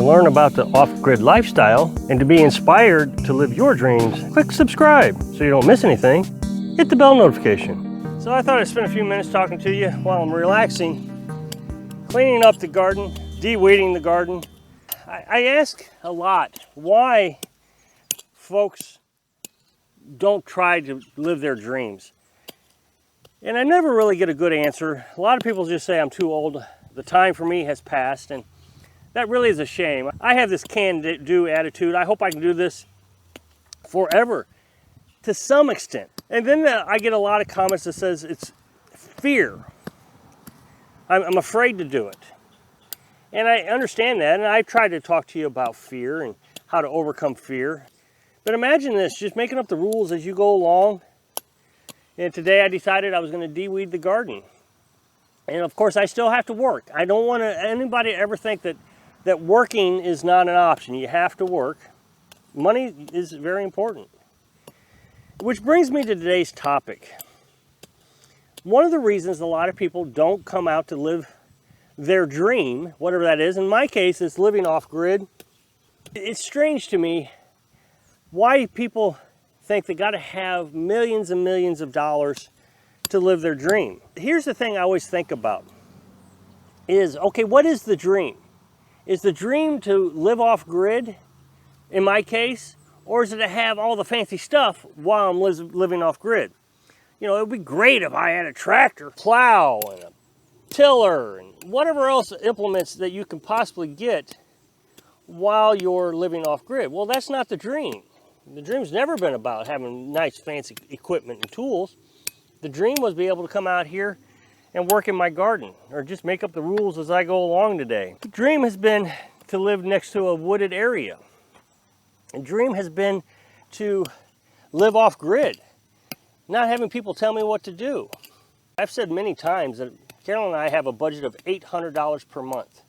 To learn about the off-grid lifestyle and to be inspired to live your dreams, click subscribe so you don't miss anything. Hit the bell notification. So I thought I'd spend a few minutes talking to you while I'm relaxing, cleaning up the garden, de-weeding the garden. I ask a lot why folks don't try to live their dreams. And I never really get a good answer. A lot of people just say I'm too old. The time for me has passed, and that really is a shame. I have this can-do attitude. I hope I can do this forever to some extent. And then I get a lot of comments that says it's fear. I'm afraid to do it. And I understand that, and I've tried to talk to you about fear and how to overcome fear. But imagine this, just making up the rules as you go along. And today I decided I was going to de-weed the garden. And of course I still have to work. I don't want anybody to ever think that working is not an option. You have to work. Money is very important. Which brings me to today's topic. One of the reasons a lot of people don't come out to live their dream, whatever that is, in my case it's living off-grid. It's strange to me why people think they got to have millions and millions of dollars to live their dream. Here's the thing I always think about is, okay, what is the dream? Is the dream to live off-grid, in my case, or is it to have all the fancy stuff while I'm living off-grid? You know, it would be great if I had a tractor, plow, and a tiller, and whatever else implements that you can possibly get while you're living off-grid. Well, that's not the dream. The dream's never been about having nice fancy equipment and tools. The dream was to be able to come out here and work in my garden or just make up the rules as I go along today. The dream has been to live next to a wooded area. The dream has been to live off-grid, not having people tell me what to do. I've said many times that Carolyn and I have a budget of $800 per month.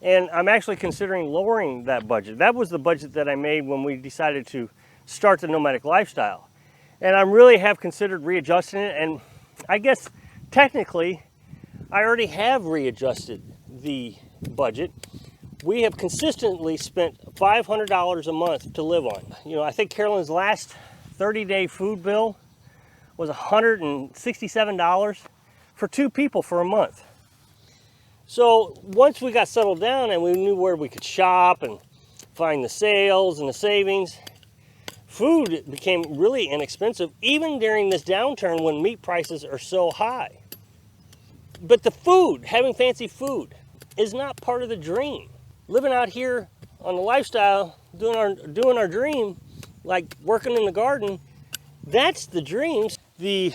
And I'm actually considering lowering that budget. That was the budget that I made when we decided to start the nomadic lifestyle. And I really have considered readjusting it. And I guess technically, I already have readjusted the budget. We have consistently spent $500 a month to live on. You know, I think Carolyn's last 30-day food bill was $167 for 2 people for a month. So once we got settled down and we knew where we could shop and find the sales and the savings, food became really inexpensive, even during this downturn when meat prices are so high. But the food, having fancy food, is not part of the dream. Living out here on the lifestyle, doing our dream, like working in the garden, that's the dream. The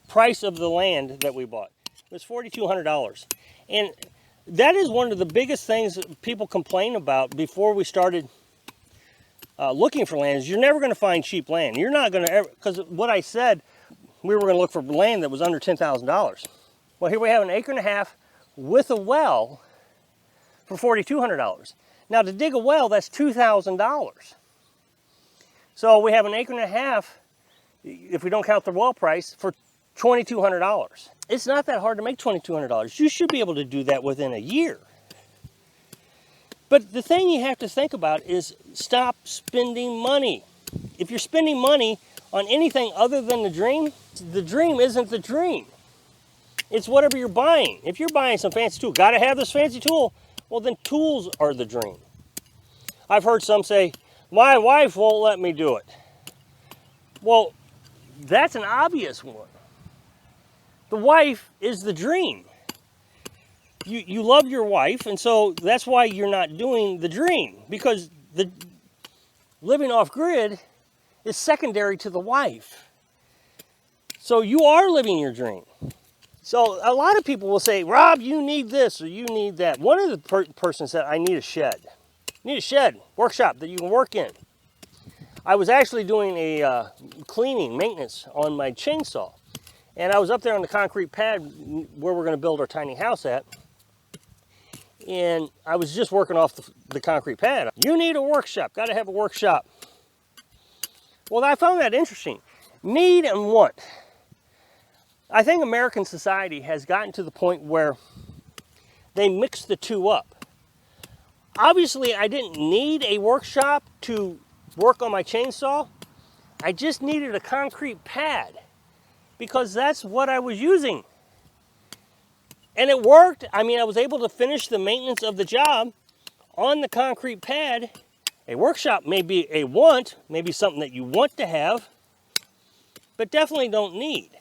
price of the land that we bought was $4,200. And that is one of the biggest things that people complain about before we started looking for land is you're never going to find cheap land. You're not going to ever, because what I said, we were going to look for land that was under $10,000. Well, here we have an acre and a half with a well for $4,200. Now to dig a well, that's $2,000. So we have an acre and a half, if we don't count the well price, for $2,200. It's not that hard to make $2,200. You should be able to do that within a year. But the thing you have to think about is stop spending money. If you're spending money on anything other than the dream isn't the dream. It's whatever you're buying. If you're buying some fancy tool, gotta have this fancy tool, well then tools are the dream. I've heard some say, my wife won't let me do it. Well, that's an obvious one. The wife is the dream. You love your wife, and so that's why you're not doing the dream, because the living off-grid is secondary to the wife. So you are living your dream. So a lot of people will say, Rob, you need this or you need that. One of the person said, I need a shed. Need a shed, workshop that you can work in. I was actually doing a cleaning, maintenance on my chainsaw. And I was up there on the concrete pad where we're going to build our tiny house at. And I was just working off the concrete pad. You need a workshop, got to have a workshop. Well, I found that interesting. Need and want. I think American society has gotten to the point where they mix the two up. Obviously, I didn't need a workshop to work on my chainsaw. I just needed a concrete pad because that's what I was using. And it worked. I mean, I was able to finish the maintenance of the job on the concrete pad. A workshop may be a want, maybe something that you want to have, but definitely don't need.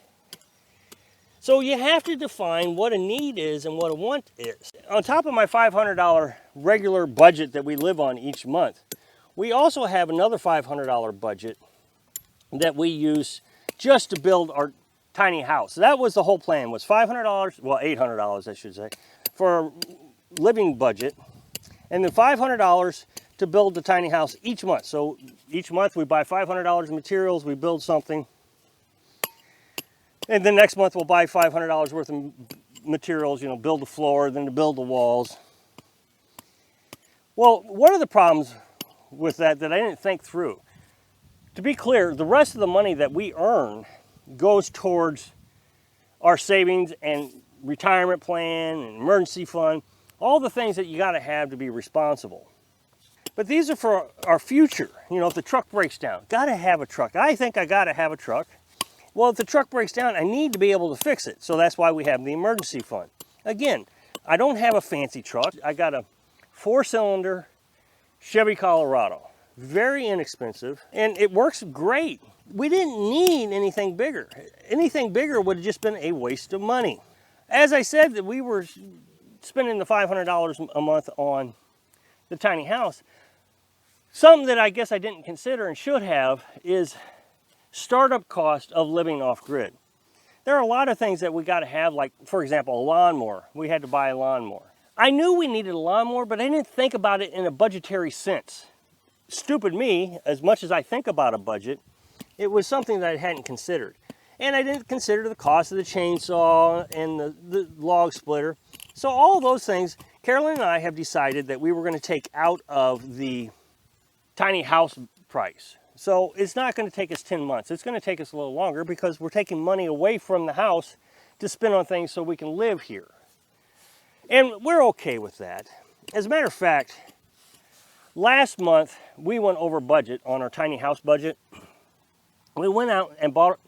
So you have to define what a need is and what a want is. On top of my $500 regular budget that we live on each month, we also have another $500 budget that we use just to build our tiny house. That was the whole plan, was $500, well, $800 I should say, for a living budget, and then $500 to build the tiny house each month. So each month we buy $500 in materials, we build something, and then next month we'll buy $500 worth of materials, you know, build the floor, then to build the walls. Well, one of the problems with that I didn't think through, to be clear, the rest of the money that we earn goes towards our savings and retirement plan and emergency fund, all the things that you got to have to be responsible. But these are for our future. You know, if the truck breaks down, got to have a truck. I think I got to have a truck. Well, if the truck breaks down, I need to be able to fix it. So that's why we have the emergency fund. Again, I don't have a fancy truck. I got a 4-cylinder Chevy Colorado. Very inexpensive, and it works great. We didn't need anything bigger. Anything bigger would have just been a waste of money. As I said, that we were spending the $500 a month on the tiny house. Something that I guess I didn't consider and should have is startup cost of living off-grid. There are a lot of things that we got to have, like, for example, a lawnmower. We had to buy a lawnmower. I knew we needed a lawnmower, but I didn't think about it in a budgetary sense. Stupid me, as much as I think about a budget, it was something that I hadn't considered. And I didn't consider the cost of the chainsaw and the log splitter. So all those things, Carolyn and I have decided that we were going to take out of the tiny house price. So it's not going to take us 10 months. It's going to take us a little longer because we're taking money away from the house to spend on things so we can live here. And we're okay with that. As a matter of fact, last month we went over budget on our tiny house budget. We went out and bought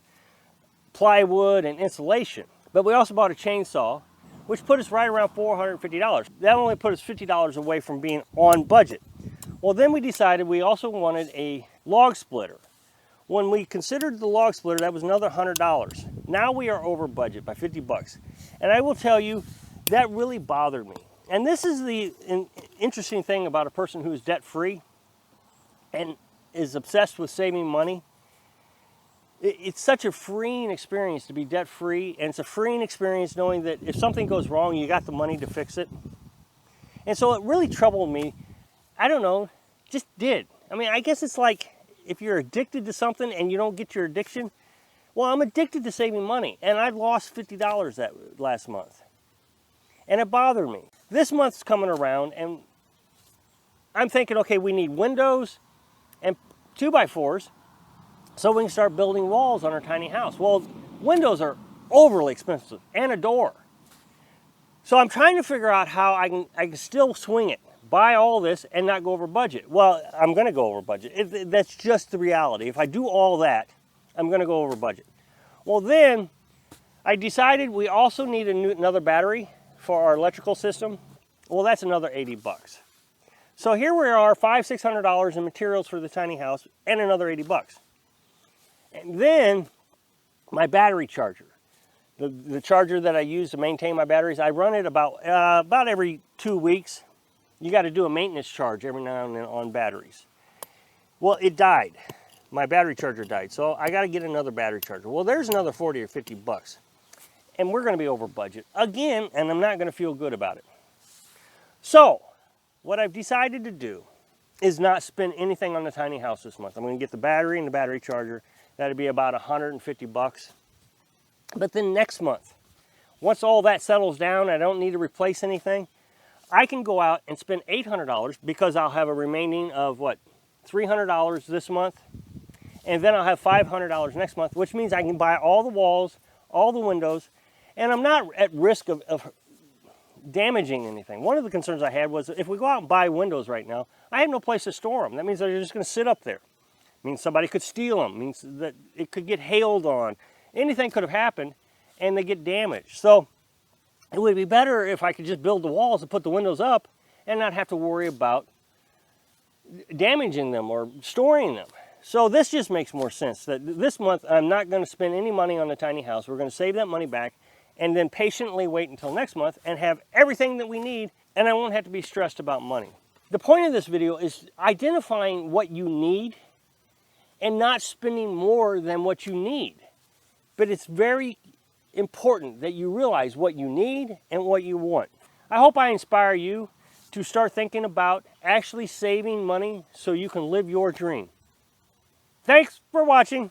plywood and insulation, but we also bought a chainsaw, which put us right around $450. That only put us $50 away from being on budget. Well, then we decided we also wanted a log splitter. When we considered the log splitter, that was another $100. Now we are over budget by 50 bucks. And I will tell you, that really bothered me. And this is the interesting thing about a person who is debt-free and is obsessed with saving money. It's such a freeing experience to be debt-free, and it's a freeing experience knowing that if something goes wrong, you got the money to fix it. And so it really troubled me. I don't know, just did. I mean, I guess it's like if you're addicted to something and you don't get your addiction. Well, I'm addicted to saving money, and I lost $50 that last month. And it bothered me. This month's coming around, and I'm thinking, okay, we need windows and 2x4s so we can start building walls on our tiny house. Well, windows are overly expensive, and a door. So I'm trying to figure out how I can still swing it, buy all this, and not go over budget. Well, I'm going to go over budget. That's just the reality. If I do all that, I'm going to go over budget. Well, then I decided we also need another battery for our electrical system. Well, that's another 80 bucks. So here we are, $500-600 in materials for the tiny house and another 80 bucks. And then my battery charger, the charger that I use to maintain my batteries, I run it about every 2 weeks. You got to do a maintenance charge every now and then on batteries. Well, it died. My battery charger died, so I got to get another battery charger. Well, there's another 40 or 50 bucks. And we're going to be over budget again, and I'm not going to feel good about it. So, what I've decided to do is not spend anything on the tiny house this month. I'm going to get the battery and the battery charger. That'll be about 150 bucks. But then next month, once all that settles down, I don't need to replace anything, I can go out and spend $800 because I'll have a remaining of, what, $300 this month, and then I'll have $500 next month, which means I can buy all the walls, all the windows, and I'm not at risk of damaging anything. One of the concerns I had was if we go out and buy windows right now, I have no place to store them. That means they're just going to sit up there. It means somebody could steal them. It means that it could get hailed on. Anything could have happened and they get damaged. So it would be better if I could just build the walls and put the windows up and not have to worry about damaging them or storing them. So this just makes more sense. That this month I'm not going to spend any money on the tiny house. We're going to save that money back and then patiently wait until next month and have everything that we need, and I won't have to be stressed about money. The point of this video is identifying what you need and not spending more than what you need. But it's very important that you realize what you need and what you want. I hope I inspire you to start thinking about actually saving money so you can live your dream. Thanks for watching.